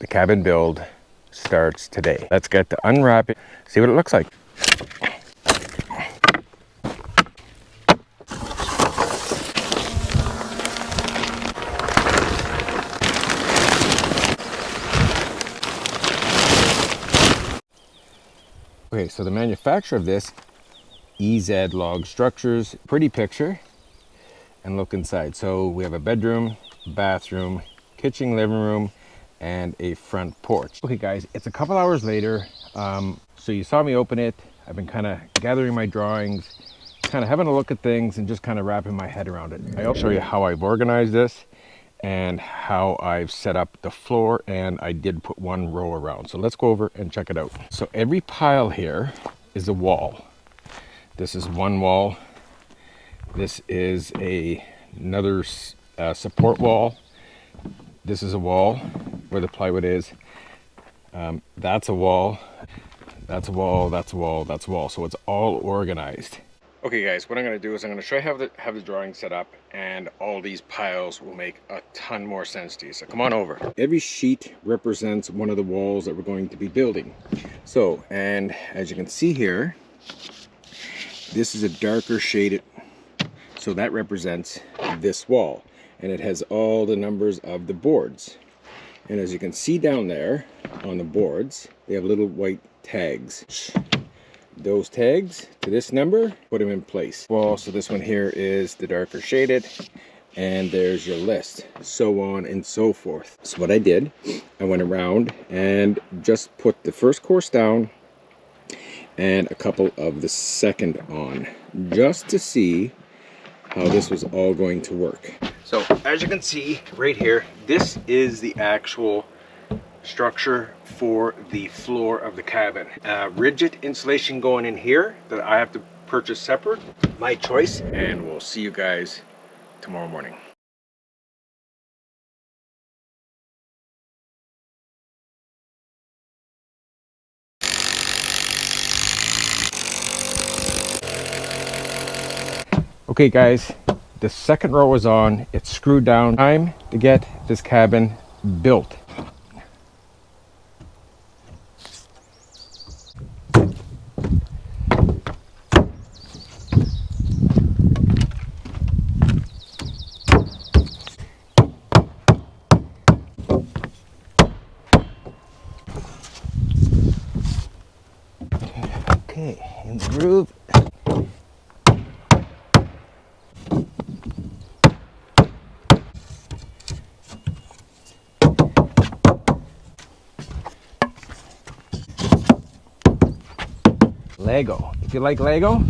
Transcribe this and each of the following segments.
The cabin build starts today. Let's get to unwrap it, see what it looks like. Okay, so the manufacturer of this, EZ Log Structures, pretty picture, and look inside. So we have a bedroom, bathroom, kitchen, living room, and a front porch. Okay guys, it's a couple hours later. So you saw me open it. I've been kind of gathering my drawings, kind of having a look at things and just kind of wrapping my head around it. I'll show you how I've organized this and how I've set up the floor, and I did put one row around. So let's go over and check it out. So every pile here is a wall. This is one wall. This is another support wall. This is a wall where the plywood is. That's a wall. That's a wall. That's a wall. That's a wall. So it's all organized. Okay guys, what I'm going to do is I'm going to show you how the drawing set up, and all these piles will make a ton more sense to you. So come on over. Every sheet represents one of the walls that we're going to be building. So, and as you can see here, this is a darker shaded, so that represents this wall, and it has all the numbers of the boards. And as you can see down there on the boards, they have little white tags. Those tags to this number, put them in place. Well, so this one here is the darker shaded, and there's your list, so on and so forth. So what I did, I went around and just put the first course down and a couple of the second on, just to see how this was all going to work. So as you can see right here, this is the actual structure for the floor of the cabin. Rigid insulation going in here that I have to purchase separate, my choice, and we'll see you guys tomorrow morning. Okay guys, the second row is on. It's screwed down. Time to get this cabin built. Okay, in the groove. Lego. If you like Lego,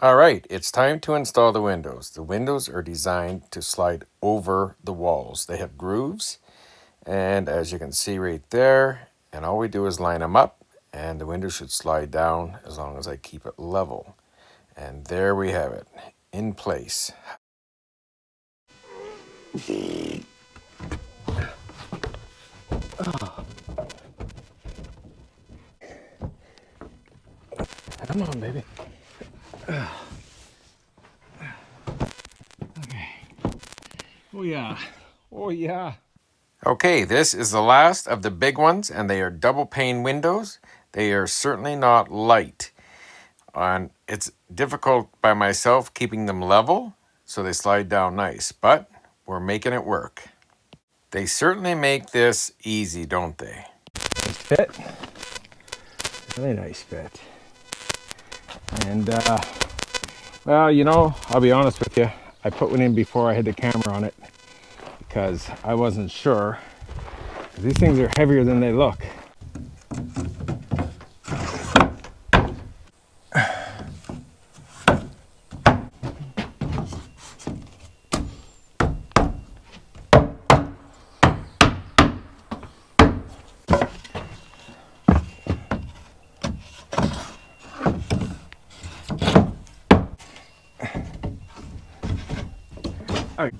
all right, it's time to install the windows. The windows are designed to slide over the walls. They have grooves, and as you can see right there, and all we do is line them up, and the window should slide down as long as I keep it level. And there we have it, in place. Come on, baby. Okay. Oh yeah. Oh yeah. Okay, this is the last of the big ones, and they are double pane windows. They are certainly not light. And it's difficult by myself keeping them level, so they slide down nice, but we're making it work. They certainly make this easy, don't they? Nice fit. Really nice fit. And, well, you know, I'll be honest with you. I put one in before I had the camera on it. because I wasn't sure. These things are heavier than they look.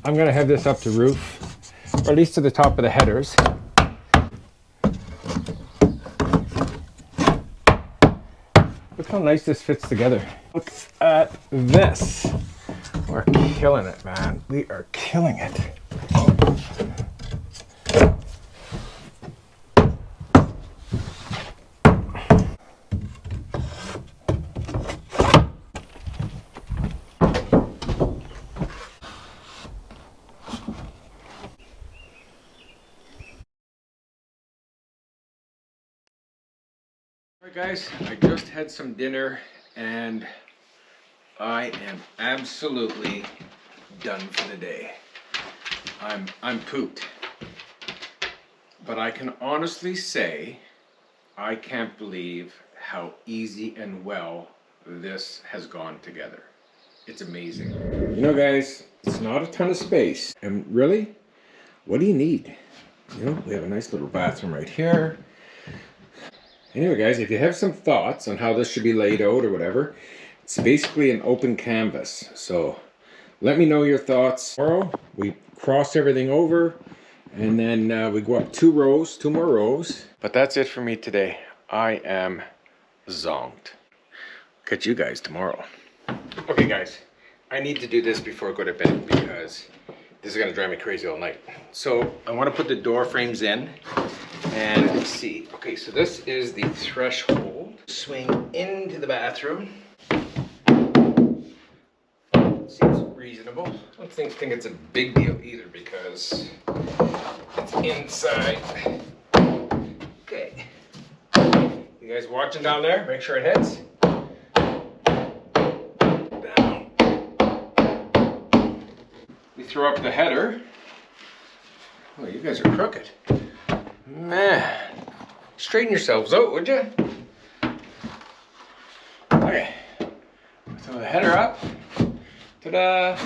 I'm gonna have this up to roof, or at least to the top of the headers. Look how nice this fits together. Look at this. We're killing it, man. We are killing it. All right, guys, I just had some dinner and I am absolutely done for the day. I'm pooped. But I can honestly say I can't believe how easy and well this has gone together. It's amazing. You know, guys, it's not a ton of space. And really, what do you need? You know, we have a nice little bathroom right here. Anyway, guys, if you have some thoughts on how this should be laid out or whatever, it's basically an open canvas. So let me know your thoughts. Tomorrow, we cross everything over, and then we go up 2 more rows. But that's it for me today. I am zonked. Catch you guys tomorrow. Okay, guys, I need to do this before I go to bed because this is going to drive me crazy all night. So I want to put the door frames in. And let's see. Okay, so this is the threshold. Swing into the bathroom. Seems reasonable. I don't think it's a big deal either because it's inside. Okay. You guys watching down there? Make sure it hits. Down. We throw up the header. Oh, you guys are crooked. Man, straighten yourselves out, would you? Okay, throw the header up. Ta-da!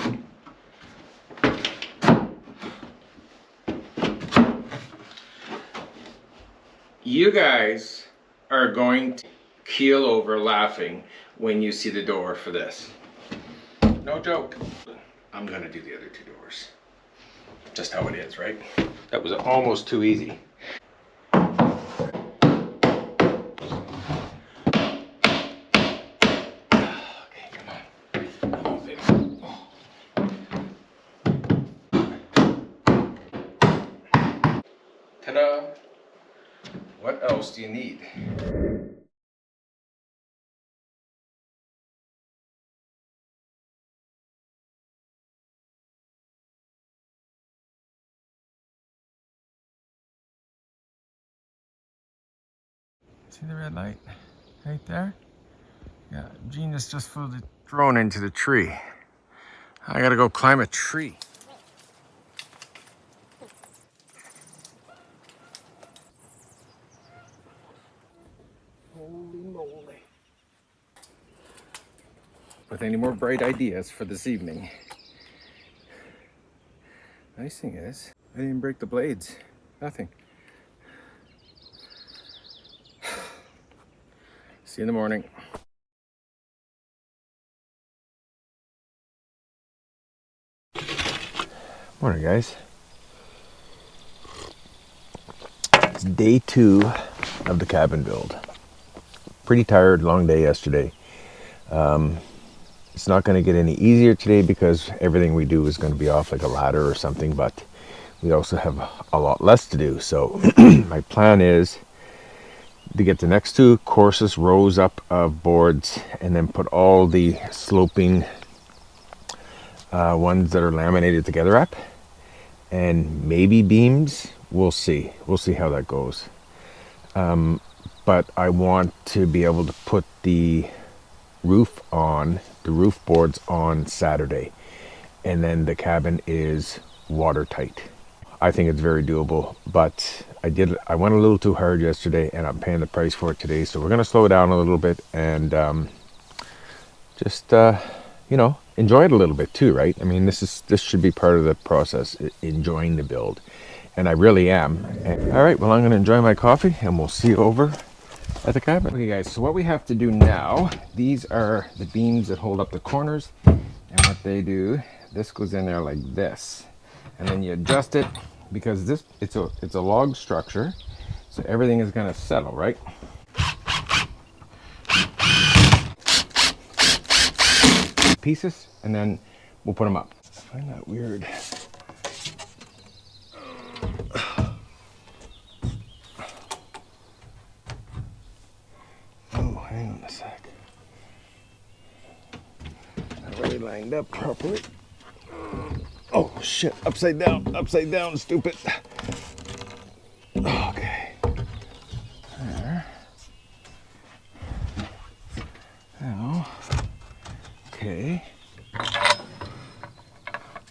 You guys are going to keel over laughing when you see the door for this. No joke. I'm gonna do the other 2 doors. Just how it is, right? That was almost too easy. Ta-da! What else do you need? See the red light right there? Yeah, Gina's just flew the drone into the tree. I gotta go climb a tree. Holy moly. With any more bright ideas for this evening. Nice thing is, I didn't break the blades. Nothing. See you in the morning. Morning, guys. It's day 2 of the cabin build. Pretty tired, long day yesterday. It's not going to get any easier today because everything we do is going to be off like a ladder or something, but we also have a lot less to do. So my plan is to get the next 2 courses rows up of boards and then put all the sloping ones that are laminated together up, and maybe beams. We'll see how that goes. But I want to be able to put the roof boards on Saturday, and then the cabin is watertight. I think it's very doable, but I went a little too hard yesterday and I'm paying the price for it today. So we're going to slow down a little bit and just, you know, enjoy it a little bit too, right? I mean, this should be part of the process, enjoying the build. And I really am. And, all right, well, I'm going to enjoy my coffee and we'll see you over at the cabin. Okay guys, so what we have to do now, these are the beams that hold up the corners, and what they do, this goes in there like this, and then you adjust it because it's a log structure, so everything is going to settle, right? Pieces, and then we'll put them up. I find that weird. Oh, hang on a sec. Not really lined up properly. Oh shit, upside down, stupid. Okay. There. Now, okay.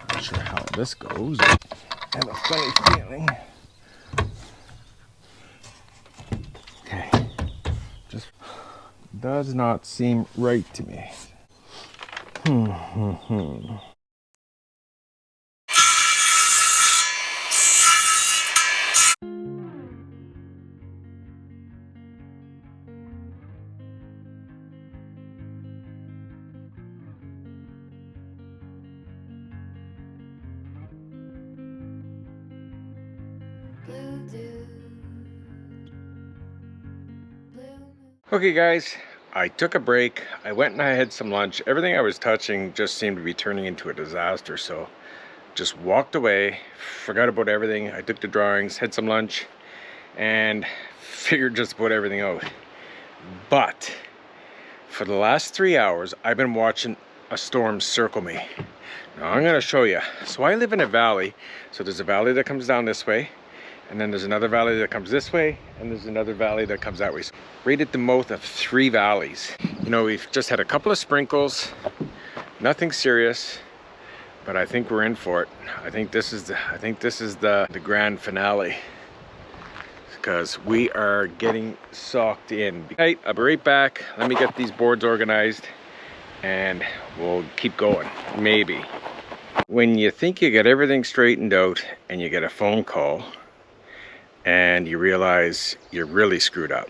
Not sure how this goes. I have a funny feeling. Okay. Just does not seem right to me. Okay guys, I took a break. I went and I had some lunch. Everything I was touching just seemed to be turning into a disaster, so just walked away, forgot about everything. I took the drawings, had some lunch, and figured just about everything out. But for the last 3 hours, I've been watching a storm circle me. Now I'm gonna show you. So I live in a valley. So there's a valley that comes down this way, and then there's another valley that comes this way, and there's another valley that comes that way. So right at the mouth of 3 valleys. You know, we've just had a couple of sprinkles, nothing serious, but I think we're in for it. I think this is the grand finale, because we are getting socked in. Right, I'll be right back. Let me get these boards organized and we'll keep going, maybe. When you think you got everything straightened out and you get a phone call and you realize you're really screwed up.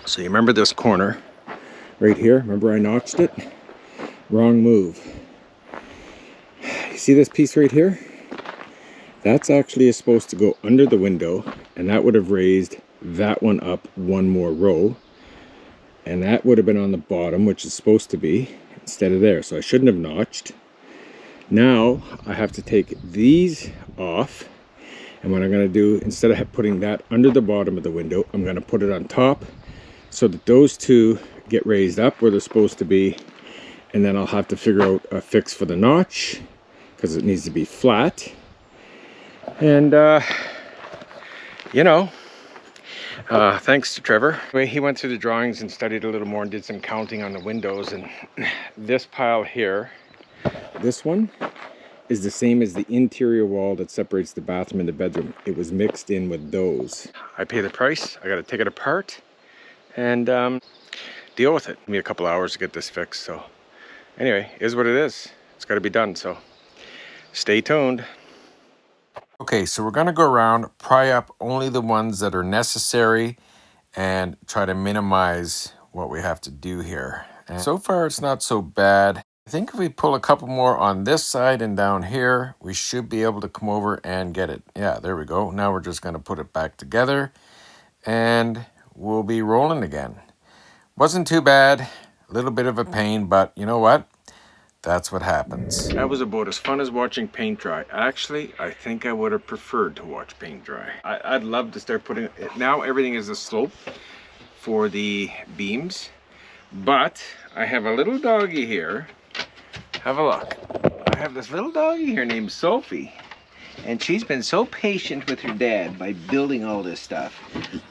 So you remember this corner right here? Remember I notched it? Wrong move. You see this piece right here? That's actually supposed to go under the window, and that would have raised that one up one more row, and that would have been on the bottom, which is supposed to be, instead of there. So I shouldn't have notched. Now I have to take these off, and what I'm going to do, instead of putting that under the bottom of the window, I'm going to put it on top so that those two get raised up where they're supposed to be, and then I'll have to figure out a fix for the notch because it needs to be flat. And you know, thanks to Trevor. He went through the drawings and studied a little more and did some counting on the windows, and this pile here, this one, is the same as the interior wall that separates the bathroom and the bedroom. It was mixed in with those. I pay the price, I gotta take it apart and deal with it. Give me a couple hours to get this fixed, so anyway, is what it is. It's gotta be done, so stay tuned. Okay, so we're gonna go around, pry up only the ones that are necessary and try to minimize what we have to do here. And so far it's not so bad. I think if we pull a couple more on this side and down here, we should be able to come over and get it. Yeah, there we go. Now we're just gonna put it back together and we'll be rolling again. Wasn't too bad, a little bit of a pain, but you know what? That's what happens. That was about as fun as watching paint dry. Actually, I think I would have preferred to watch paint dry. I'd love to start putting it. Now everything is a slope for the beams, but I have a little doggy here. Have a look. I have this little doggy here named Sophie, and she's been so patient with her dad by building all this stuff.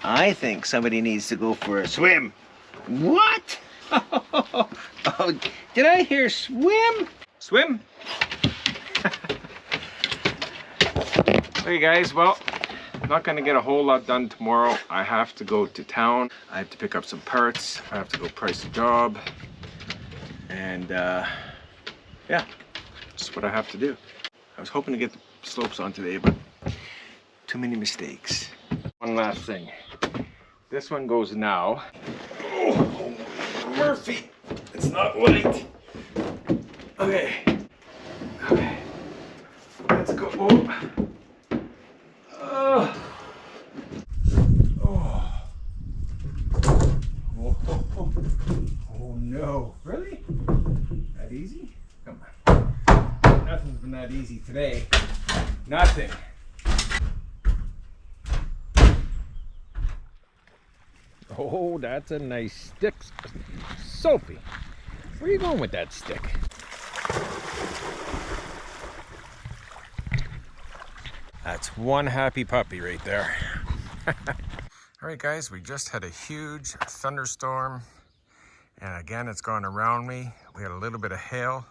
I think somebody needs to go for a swim. What? Oh, did I hear swim? Swim? Okay guys, well, I'm not gonna get a whole lot done tomorrow. I have to go to town. I have to pick up some parts. I have to go price a job. And yeah, just what I have to do. I was hoping to get the slopes on today, but too many mistakes. One last thing. This one goes now. Oh, Murphy, it's not light. Okay. Okay. Let's go. Oh. Oh no. Really? That easy? Come on. Nothing's been that easy today. Nothing. Oh, that's a nice stick. Sophie, where are you going with that stick? That's one happy puppy right there. All right guys, we just had a huge thunderstorm, and again it's gone around me. We had a little bit of hail,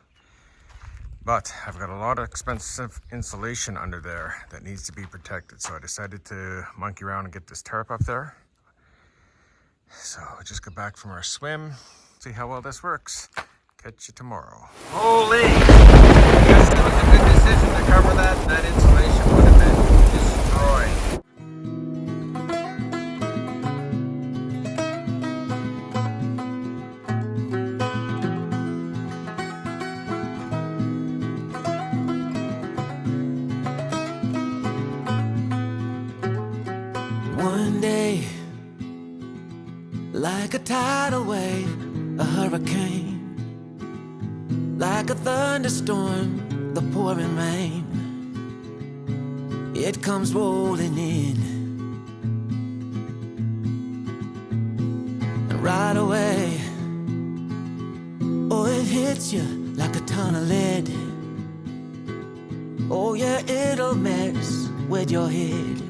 but I've got a lot of expensive insulation under there that needs to be protected, so I decided to monkey around and get this tarp up there. So we just got back from our swim, see how well this works. Catch you tomorrow. Holy! I guess it was a good decision to cover that. That insulation would have been destroyed. One day, like a tidal wave, a hurricane, like a thunderstorm, the pouring rain, it comes rolling in, and right away, oh, it hits you like a ton of lead. Oh yeah, it'll mess with your head.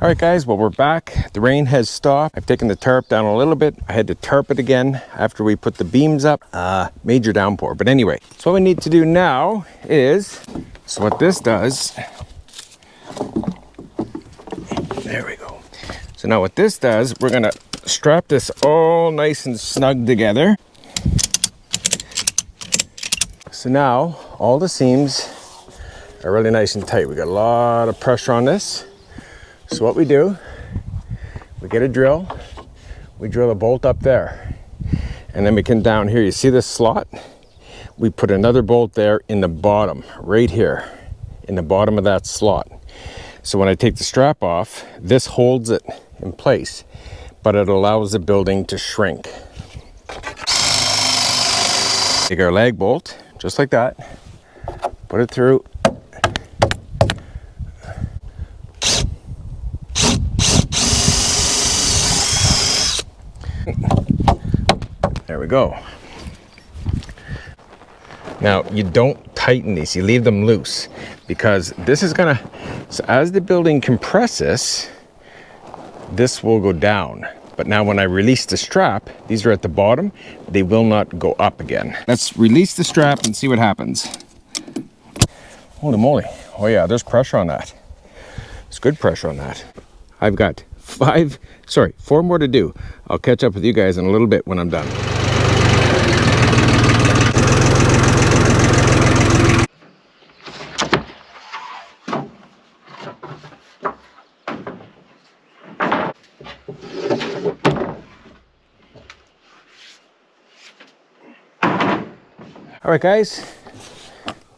All right guys, well we're back. The rain has stopped. I've taken the tarp down a little bit. I had to tarp it again after we put the beams up. Major downpour, but anyway. So what we need to do now is, so what this does, there we go. So now what this does, we're gonna strap this all nice and snug together. So now all the seams are really nice and tight. We got a lot of pressure on this. So what we do, we get a drill, we drill a bolt up there, and then we can down here, you see this slot? We put another bolt there in the bottom, right here, in the bottom of that slot. So when I take the strap off, this holds it in place, but it allows the building to shrink. Take our lag bolt, just like that, put it through. There we go. Now you don't tighten these, you leave them loose, because this is gonna, so as the building compresses, this will go down. But now when I release the strap, these are at the bottom, they will not go up again. Let's release the strap and see what happens. Holy moly. Oh yeah, there's pressure on that. There's good pressure on that. I've got 4 more to do. I'll catch up with you guys in a little bit when I'm done. All right guys,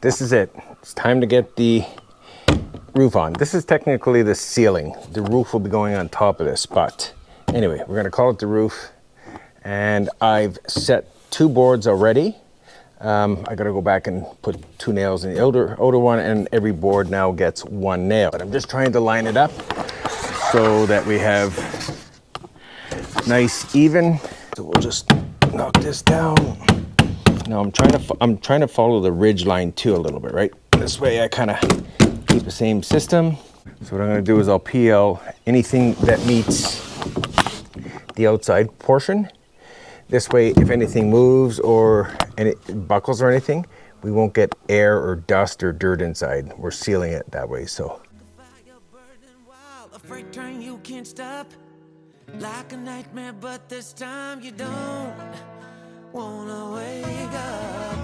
this is it. It's time to get the roof on. This is technically the ceiling. The roof will be going on top of this, but anyway, we're gonna call it the roof. And I've set 2 boards already. I gotta go back and put 2 nails in the older one, and every board now gets 1 nail. But I'm just trying to line it up so that we have nice even. So we'll just knock this down. Now I'm trying to follow the ridge line too a little bit, right? This way I kind of keep the same system. So what I'm going to do is I'll PL anything that meets the outside portion. This way, if anything moves or any buckles or anything, we won't get air or dust or dirt inside. We're sealing it that way. So freight train you can't stop. Like a nightmare, but this time you don't wanna wake up.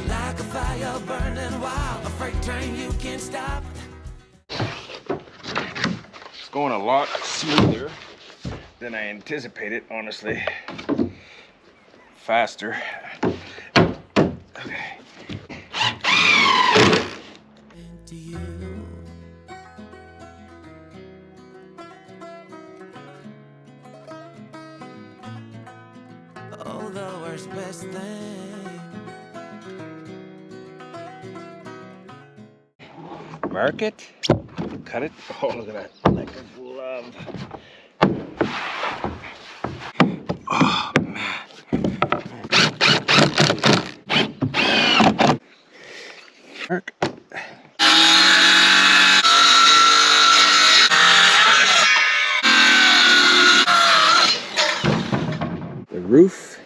Like a fire burning wild, a freight train you can't stop. It's going a lot smoother than I anticipated, honestly. Faster. Okay. Into you. Oh, the worst best thing. Mark it, cut it. Oh, look at that, like a glove. Oh man. Mark. The roof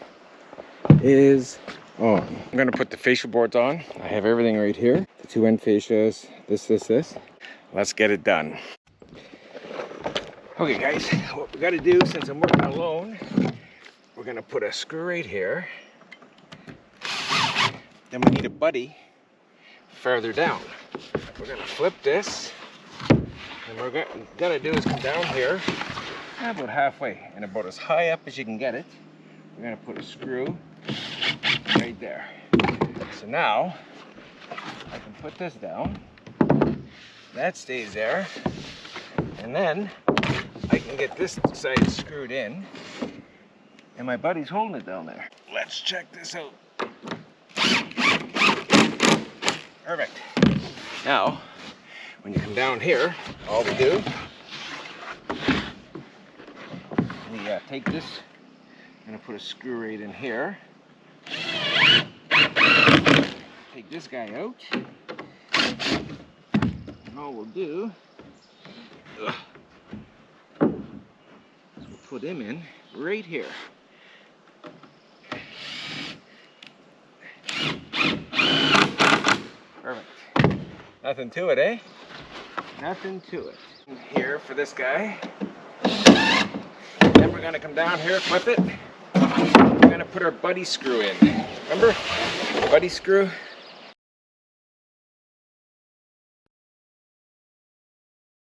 is on. I'm gonna put the fascia boards on. I have everything right here. The two end fascias, this. Let's get it done. Okay guys, what we gotta do since I'm working alone, we're gonna put a screw right here. Then we need a buddy further down. We're gonna flip this, and what we're gonna do is come down here about halfway and about as high up as you can get it. We're gonna put a screw right there. So now I can put this down, that stays there, and then I can get this side screwed in, and my buddy's holding it down there. Let's check this out. Perfect. Now, when you come down here, all we do, we take this, I'm gonna put a screw right in here. Take this guy out, and all we'll do is we'll put him in right here. Perfect. Nothing to it, eh? Nothing to it. Here for this guy. Then we're gonna come down here, flip it. We're gonna put our buddy screw in. Remember? Buddy screw.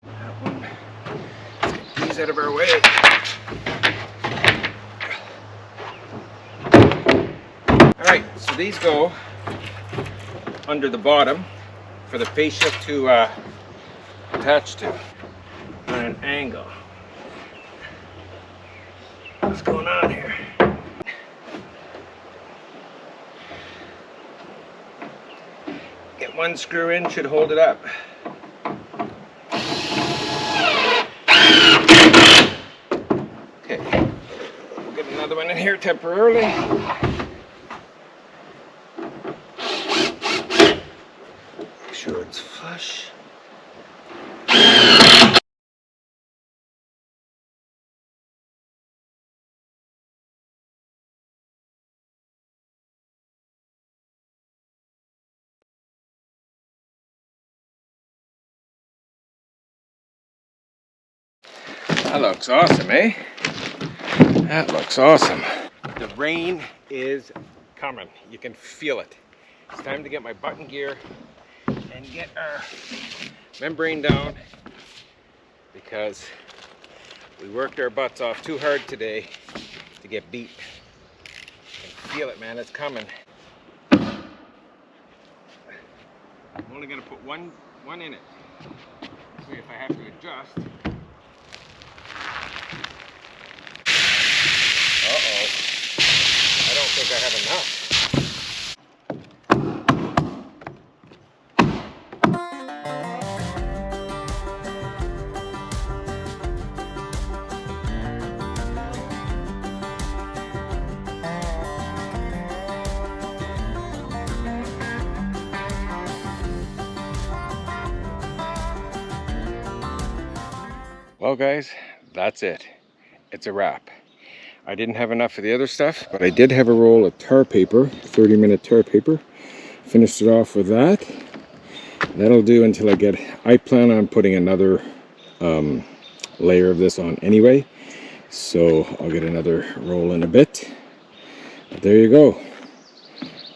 That one. Let's get these out of our way. Alright, so these go under the bottom for the fascia to attach to on an angle. What's going on here? Get one screw in, should hold it up. Okay, we'll get another one in here temporarily. Make sure it's flush. That looks awesome, eh? That looks awesome. The rain is coming. You can feel it. It's time to get my button gear and get our membrane down because we worked our butts off too hard today to get beat. You can feel it, man. It's coming. I'm only going to put one in it. So if I have to adjust. Uh-oh. I don't think I have enough. Well guys, that's it. It's a wrap. I didn't have enough of the other stuff, but I did have a roll of tar paper, 30-minute tar paper. Finished it off with that. That'll do until I plan on putting another layer of this on anyway, so I'll get another roll in a bit. But there you go.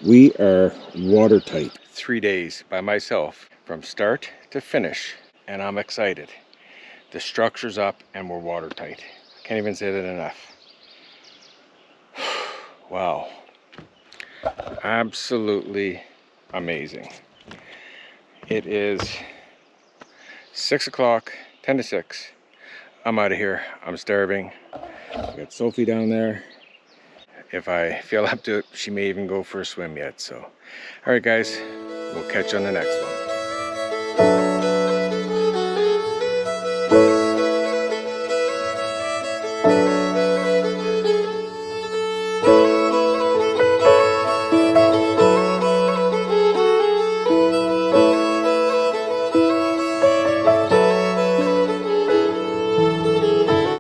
We are watertight. 3 days by myself from start to finish, and I'm excited. The structure's up and we're watertight. Can't even say that enough. Wow. Absolutely amazing. It is 6 o'clock, 10 to 6. I'm out of here. I'm starving. I got Sophie down there. If I feel up to it, she may even go for a swim yet. So, all right, guys, we'll catch you on the next one.